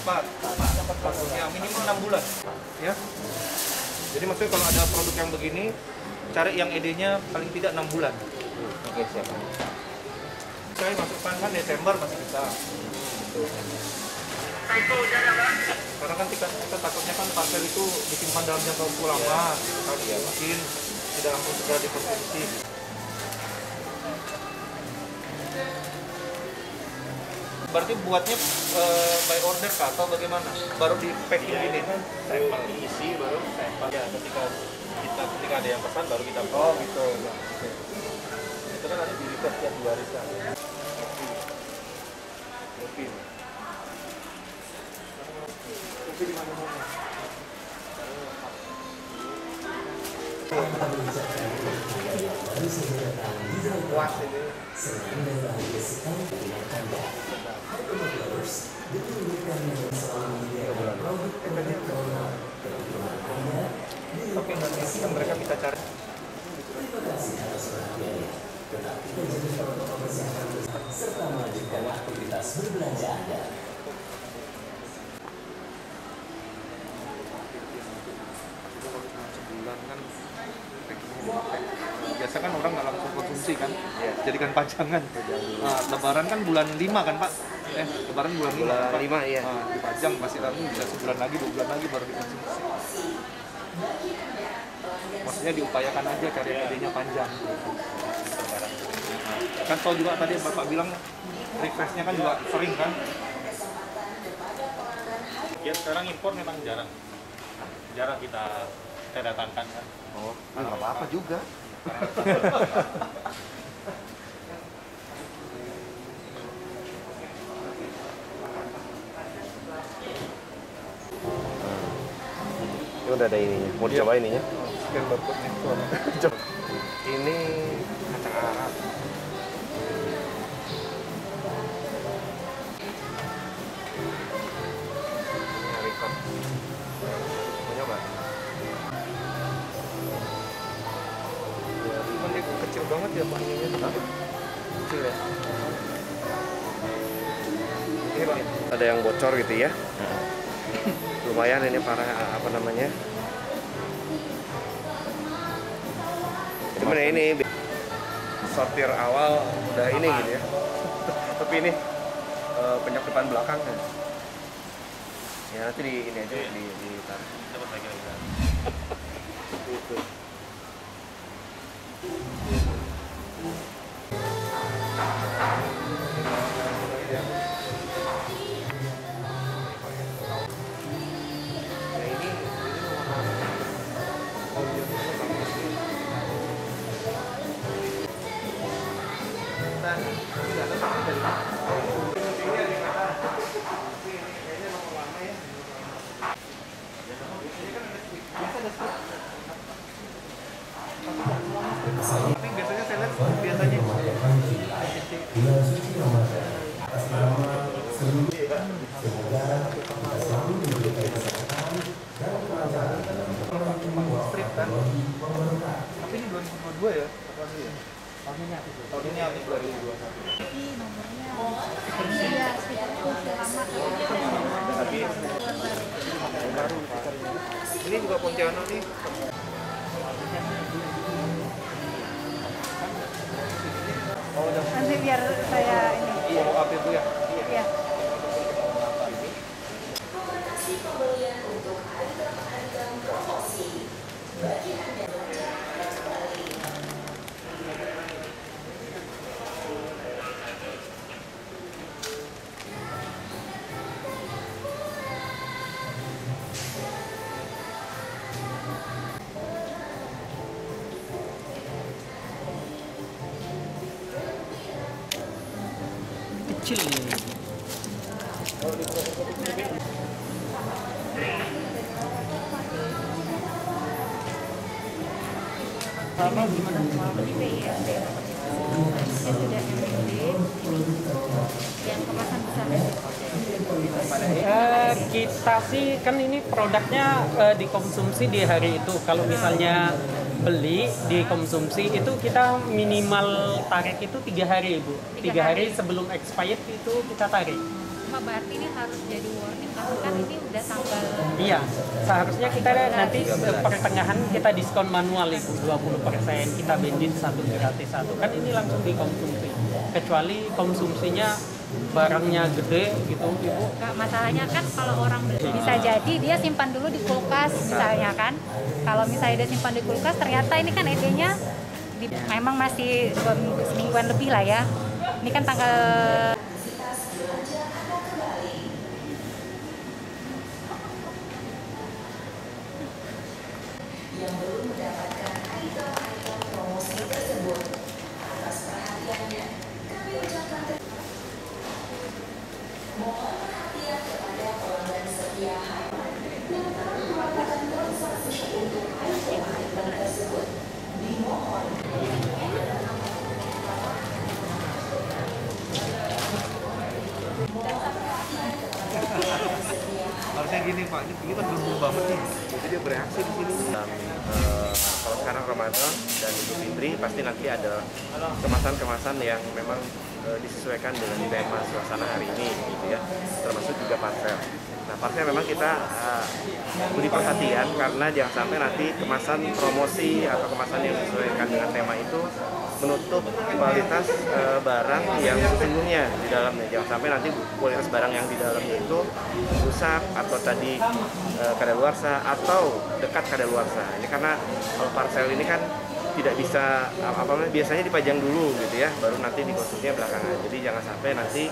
cepat. Ya minimal 6 bulan. Ya. Jadi maksudnya kalau ada produk yang begini, cari yang ED-nya paling tidak 6 bulan. Oke, siap. Saya masukkan kan Desember masih bisa. Karena kan kita takutnya kan parcel itu disimpan dalam jangka waktu lama, kalau ya mungkin tidak langsung segera dikonsumsi. Berarti buatnya by order kah atau bagaimana? Baru di packing gini? Sampel diisi baru sampel. Ya, ketika ada yang pesan baru kita. Oh gitu. Itu kan ada di request tiap 2 hari sekali. Kopi di mana-mana. Puas ini. Tapi nanti kan mereka bisa cari. Serta melanjutkan aktivitas berbelanja Anda. Sebulan kan biasa kan orang nggak langsung konsumsi kan, jadikan pajangan. Nah, lebaran kan bulan 5 kan Pak? Lebaran bulan 5. Bulan 5 iya. Nah, dipajang masih lalu bisa sebulan lagi, 2 bulan lagi baru dikonsumsi. Maksudnya diupayakan aja cari idenya panjang. Kan tahu juga tadi Bapak bilang request-nya kan juga sering kan? Ya sekarang impor memang jarang kita datangkan kan. Oh, nggak apa-apa juga. Ini udah ada ininya. Mau dicoba ininya? Scan barcode-nya itu apa? Coba. Ini kacang Arab. Ini record. Mau nyoba? Cuman dia kecil banget ya Pak ininya. Kecil ya. Ini Pak. Ada yang bocor gitu ya. Lumayan ini para apa namanya? Cuman ini sortir awal udah ini gitu ya. Tapi ini penyok depan belakang kan. Ya nanti di ini aja ditaruh. Dapat lagi. Itu. Tapi biasanya saya lihat biasanya Bulan suci Ramadan atas nama seluruh semoga kita selalu diberikan kesehatan dan kelancaran dalam strip kan. Tapi ini 2022 ya? Tahun ini ya? Tahun ini habis 2021. Ini nomornya iya stiker lama Tapi baru ini juga Pontianak nih. Oh, udah. nanti biar saya ini Follow up itu ya? ya. Kecil ini. Sama gimana? Di PISD. Dia sudah MBD. Yang kemasan besar. Kita sih kan ini produknya dikonsumsi di hari itu. Kalau misalnya beli dikonsumsi itu kita minimal tarik itu 3 hari, Bu. 3 hari sebelum expired itu kita tarik. Pak, berarti ini harus jadi warning karena kan ini udah tanggal. Iya, seharusnya kita nanti pertengahan kita diskon manual Ibu 20%, kita bendin 1 gratis 1. Kan ini langsung dikonsumsi. Kecuali konsumsinya barangnya gede gitu Ibu. Nggak, masalahnya kan kalau orang beli bisa jadi dia simpan dulu di kulkas misalnya kan. Kalau misalnya dia simpan di kulkas ternyata ini kan ED-nya memang masih 2 minggu, semingguan lebih lah ya. Ini kan tanggal Harusnya gini Pak, ini kan belum banget nih. Jadi dia bereaksi di sini. Kalau sekarang Ramadan dan Idul Fitri pasti nanti ada kemasan-kemasan yang memang disesuaikan dengan tema suasana hari ini gitu ya. Termasuk juga parcel. Nah, parcel memang kita beri perhatian karena jangan sampai nanti kemasan promosi atau kemasan yang disesuaikan dengan tema itu menutup kualitas barang yang sesungguhnya di dalamnya. Jangan sampai nanti kualitas barang yang di dalamnya itu rusak atau tadi kadaluarsa atau dekat kadaluarsa. Ini karena kalau parcel ini kan tidak bisa biasanya dipajang dulu gitu ya, baru nanti dikonsumsinya belakangan. Jadi jangan sampai nanti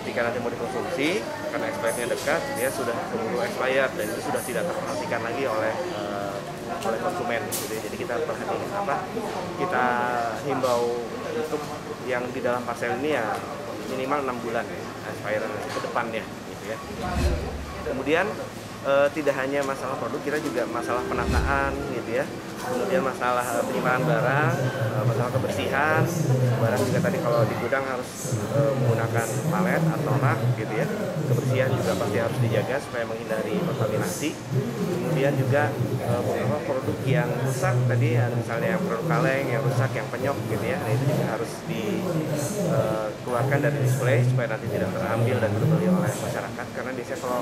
ketika nanti mau dikonsumsi karena expirednya dekat dia sudah keburu expired dan itu sudah tidak terperhatikan lagi oleh konsumen gitu. Jadi kita perhatikan kita himbau untuk yang di dalam parcel ini ya minimal 6 bulan expired ke depannya gitu ya. Kemudian tidak hanya masalah produk, kita juga masalah penataan gitu ya. Kemudian masalah penyimpanan barang, masalah kebersihan. Barang juga tadi kalau di gudang harus menggunakan palet atau rak gitu ya. Kebersihan juga pasti harus dijaga supaya menghindari kontaminasi. Kemudian juga beberapa produk yang rusak tadi misalnya yang produk kaleng yang rusak, yang penyok gitu ya. Nah itu juga harus dikeluarkan dari display supaya nanti tidak terambil dan terbeli oleh masyarakat. Karena biasanya kalau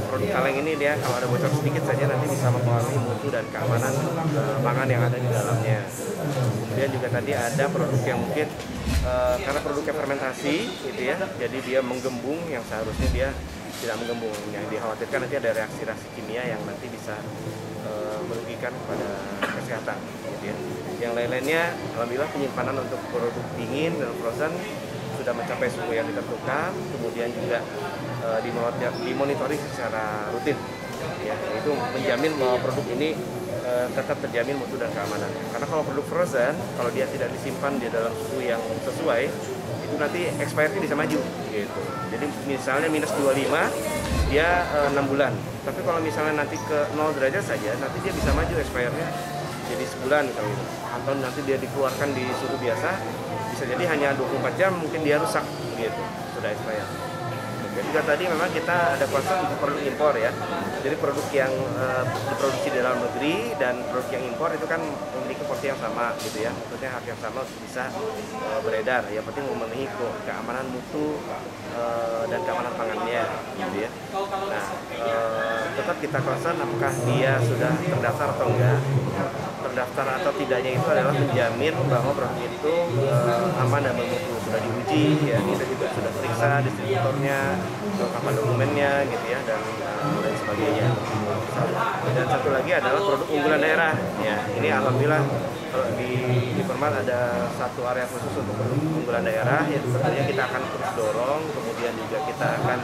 produk kaleng ini dia kalau ada bocor sedikit saja nanti bisa mempengaruhi mutu dan keamanan pangan yang ada di dalamnya. Kemudian juga tadi ada produk yang mungkin karena produknya fermentasi gitu ya, jadi dia menggembung yang seharusnya dia tidak menggembung. Yang dikhawatirkan nanti ada reaksi-reaksi kimia yang nanti bisa merugikan kepada kesehatan gitu ya. Yang lain-lainnya alhamdulillah penyimpanan untuk produk dingin dan frozen sudah mencapai suhu yang ditentukan, kemudian juga dimonitori secara rutin ya, itu menjamin bahwa produk ini tetap terjamin mutu dan keamanan. Karena kalau produk frozen, kalau dia tidak disimpan di dalam suhu yang sesuai, itu nanti expirednya bisa maju gitu. Jadi misalnya minus 25, dia 6 bulan. Tapi kalau misalnya nanti ke 0 derajat saja, nanti dia bisa maju expirednya jadi sebulan misalnya gitu. Atau nanti dia dikeluarkan di suhu biasa, bisa jadi hanya 24 jam mungkin dia rusak gitu, sudah expired. Dan juga tadi memang kita ada concern untuk produk impor ya. Jadi produk yang diproduksi di dalam negeri dan produk yang impor itu kan memiliki porsi yang sama gitu ya. Maksudnya hak yang sama untuk bisa beredar. Yang penting memenuhi keamanan mutu dan keamanan pangannya gitu ya. Nah, tetap kita concern apakah dia sudah terdaftar atau enggak. Terdaftar atau tidaknya itu adalah menjamin bahwa produk itu aman dan bermutu, sudah diuji ya, kita juga sudah periksa distributornya, kelengkapan dokumennya gitu ya, dan lain sebagainya. Dan satu lagi adalah produk unggulan daerah ya. Ini alhamdulillah kalau di Permat ada satu area khusus untuk produk unggulan daerah yang tentunya kita akan terus dorong, kemudian juga kita akan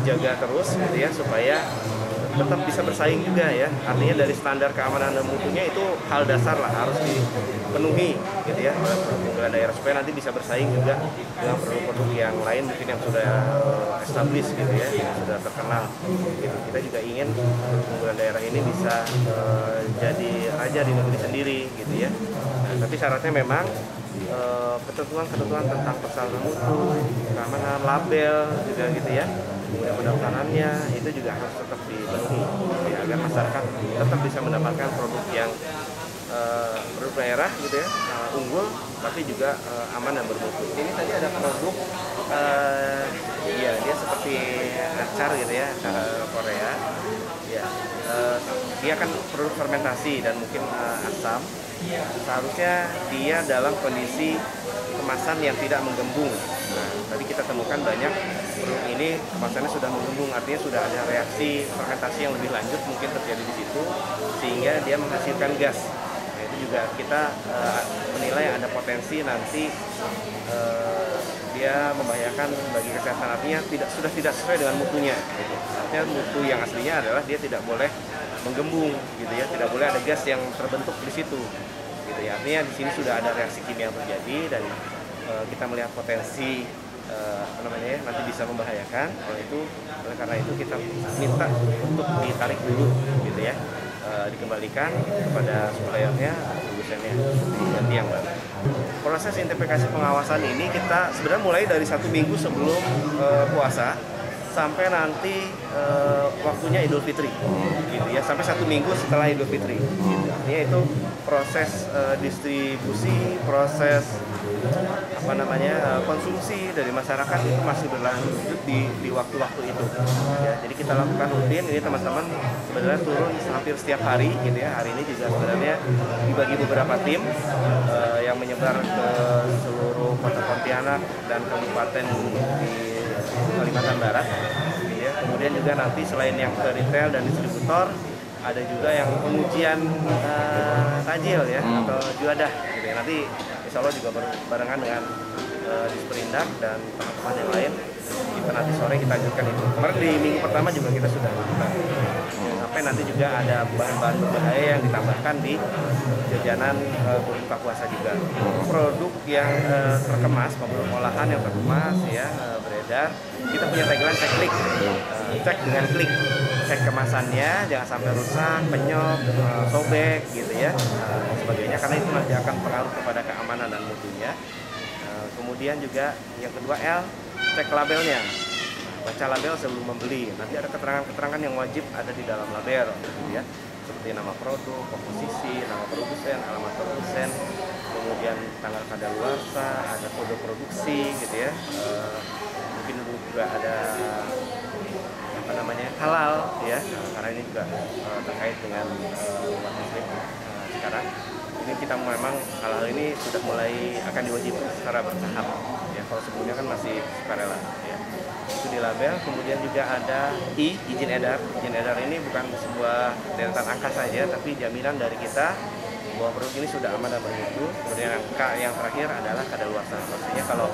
jaga terus gitu ya supaya tetap bisa bersaing juga ya. Artinya dari standar keamanan dan mutunya itu hal dasar lah, harus dipenuhi gitu ya oleh produk unggulan daerah supaya nanti bisa bersaing juga dengan produk-produk yang lain mungkin yang sudah established gitu ya, yang sudah terkenal gitu. Kita juga ingin produk unggulan daerah ini bisa jadi raja di negeri sendiri gitu ya. Nah, tapi syaratnya memang ketentuan-ketentuan tentang persyaratan mutu, keamanan, label juga gitu ya. Kemudian pendaftarannya itu juga harus tetap dipenuhi ya, agar masyarakat tetap bisa mendapatkan produk yang produk daerah gitu ya, unggul tapi juga aman dan bermutu. Ini tadi ada produk ya dia seperti acar gitu ya, acar Korea. Ya, dia kan produk fermentasi dan mungkin asam. Seharusnya dia dalam kondisi kemasan yang tidak menggembung. Nah, tadi kita temukan banyak produk ini kemasannya sudah menggembung, artinya sudah ada reaksi fermentasi yang lebih lanjut mungkin terjadi di situ sehingga dia menghasilkan gas. Nah, itu juga kita menilai ada potensi nanti dia membahayakan bagi kesehatan, artinya sudah tidak sesuai dengan mutunya. Gitu. Artinya mutu yang aslinya adalah dia tidak boleh menggembung, gitu ya, tidak boleh ada gas yang terbentuk di situ. Gitu ya. Artinya di sini sudah ada reaksi kimia yang terjadi dan kita melihat potensi nanti bisa membahayakan. Oleh karena itu kita minta untuk ditarik dulu, gitu ya, dikembalikan kepada suppliernya, produsennya, diganti yang baru. Proses identifikasi pengawasan ini kita sebenarnya mulai dari 1 minggu sebelum puasa sampai nanti waktunya Idul Fitri, gitu ya, sampai 1 minggu setelah Idul Fitri. Gitu. Artinya itu proses distribusi, proses konsumsi dari masyarakat itu masih berlanjut di waktu-waktu itu. Ya, jadi kita lakukan rutin. Ini teman-teman sebenarnya turun hampir setiap hari, gitu ya. Hari ini juga sebenarnya dibagi beberapa tim yang menyebar ke seluruh kota Pontianak dan kabupaten di Kalimantan Barat. Gitu ya. Kemudian juga nanti selain yang ke retail dan distributor, ada juga yang pengujian tajil ya atau juadah. Gitu ya. Nanti insya Allah juga barengan dengan Disperindak dan teman-teman yang lain, kita nanti sore kita ajukan itu. Kemarin di minggu pertama juga kita sudah lakukan. Sampai nanti juga ada bahan-bahan berbahaya yang ditambahkan di jajanan berbuka puasa juga. Produk yang terkemas, produk olahan yang terkemas ya beredar, kita punya tagline cek klik, cek dengan klik, cek kemasannya jangan sampai rusak, penyok, sobek gitu ya, dan sebagainya, karena itu nanti akan pengaruh kepada keamanan dan mutunya. Kemudian juga yang kedua L, cek labelnya. Baca label sebelum membeli. Nanti ada keterangan-keterangan yang wajib ada di dalam label, gitu ya. Seperti nama produk, komposisi, nama produsen, alamat produsen, kemudian tanggal kadaluarsa, ada kode produksi, gitu ya. Mungkin juga ada halal, ya. Karena ini juga terkait dengan umat muslim sekarang. Ini kita memang hal-hal ini sudah mulai akan diwajibkan secara bertahap. Ya, kalau sebelumnya kan masih sukarela. Ya. Itu di label. Kemudian juga ada izin edar. Izin edar ini bukan sebuah deretan angka saja, tapi jaminan dari kita bahwa produk ini sudah aman dan bermutu. Kemudian yang K yang terakhir adalah kadaluarsa. Maksudnya kalau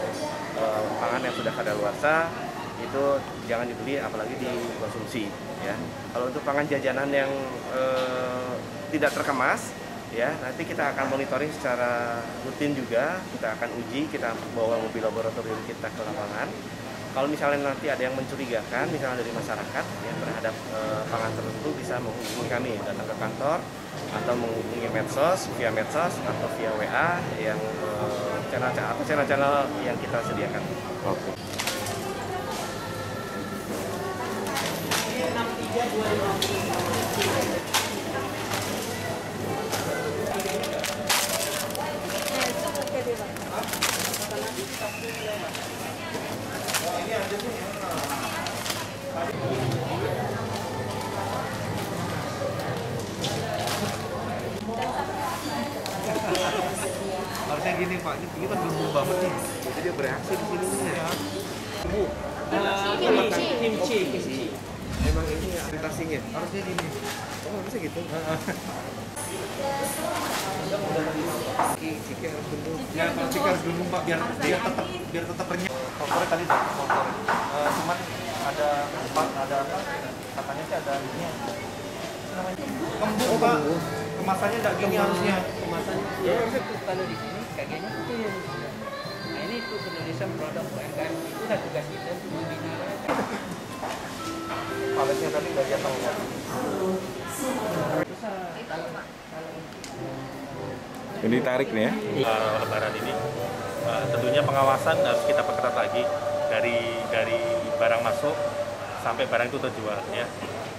pangan yang sudah kadaluarsa itu jangan dibeli, apalagi dikonsumsi. Ya. Kalau untuk pangan jajanan yang tidak terkemas, ya nanti kita akan monitoring secara rutin juga. Kita akan uji, kita bawa mobil laboratorium kita ke lapangan. Kalau misalnya nanti ada yang mencurigakan, misalnya dari masyarakat ya terhadap pangan tertentu, bisa menghubungi kami, datang ke kantor atau menghubungi medsos, via medsos atau via WA yang channel-channel yang kita sediakan. Oke. Harusnya gini Pak, ini kan bumbu banget nih. Jadi dia bereaksi di sini ya. Bu, kimchi. memang ini orientasinya. Harusnya gini. Oh, harusnya gitu. Ciki harus bentuk. Ya kalau ciki harus bumbu Pak, biar tetap renyah. Kompornya tadi dah, kompornya. Cuman ada katanya sih ada ini. Kembung Pak. Kemasannya enggak gini harusnya. Kemasannya ya kalau di sini kayaknya kecil. Nah ini tuh Indonesia produk UMKM itu lah tugas kita untuk membina. Paletnya tadi nggak dia tahu. Ini ditarik nih ya. Lebaran ini tentunya pengawasan harus kita perketat lagi dari barang masuk sampai barang itu terjual ya.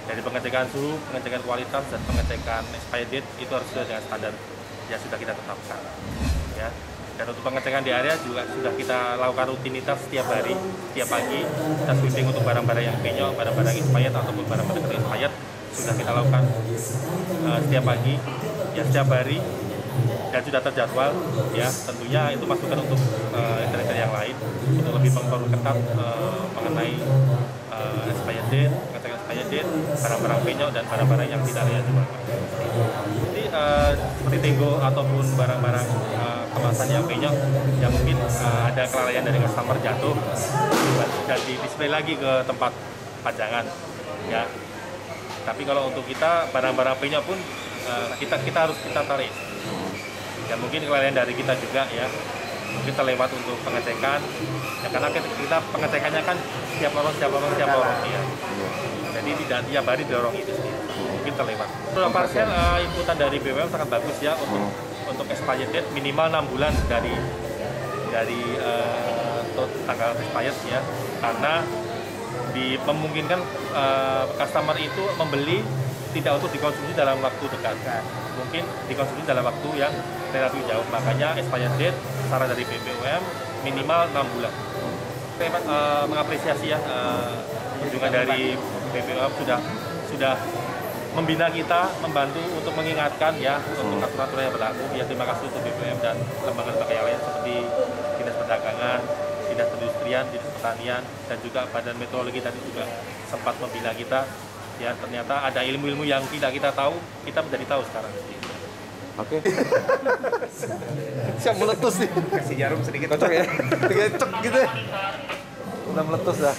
Dari pengecekan suhu, pengecekan kualitas dan pengecekan expiry date itu harus sesuai dengan standar ya sudah kita tetapkan. Ya. Dan untuk pengecekan di area juga sudah kita lakukan rutinitas setiap hari, setiap pagi. Kita sweeping untuk barang-barang yang penyok, barang-barang expired ataupun barang-barang expired sudah kita lakukan setiap pagi, ya setiap hari, dan sudah terjadwal. Ya tentunya itu masukan untuk trader yang lain untuk lebih memperketat mengenai expired date, pengecekan expired date, barang-barang penyok dan barang-barang yang tidak layak jual. Jadi seperti tenggo ataupun barang-barang kemasan yang penyok yang mungkin ada kelalaian dari customer jatuh dan di display lagi ke tempat pajangan, ya. Tapi kalau untuk kita barang-barang penyok pun kita harus kita tarik. Dan mungkin kelalaian dari kita juga, ya. Mungkin terlewat untuk pengecekan, ya karena kita pengecekannya kan setiap lorong, ya. Jadi tidak tiap hari dorong itu sendiri, mungkin terlewat. Untuk parsial inputan dari BWM sangat bagus ya untuk expired date minimal 6 bulan dari tanggal expired, ya, karena memungkinkan customer itu membeli tidak untuk dikonsumsi dalam waktu dekat, mungkin dikonsumsi dalam waktu yang relatif jauh. Makanya expired date saran dari BPOM minimal 6 bulan. Saya mengapresiasi ya kunjungan dari BPOM sudah membina kita, membantu untuk mengingatkan ya untuk aturan-aturan yang berlaku. Ya terima kasih untuk BPOM dan lembaga-lembaga yang lain seperti Dinas Perdagangan, Dinas Perindustrian, Dinas Pertanian, dan juga Badan Meteorologi tadi juga sempat membina kita. Ya ternyata ada ilmu-ilmu yang tidak kita tahu, kita menjadi tahu sekarang. Oke. Siap meletus nih. Kasih jarum sedikit. Kocok ya. Cek gitu. Udah meletus dah.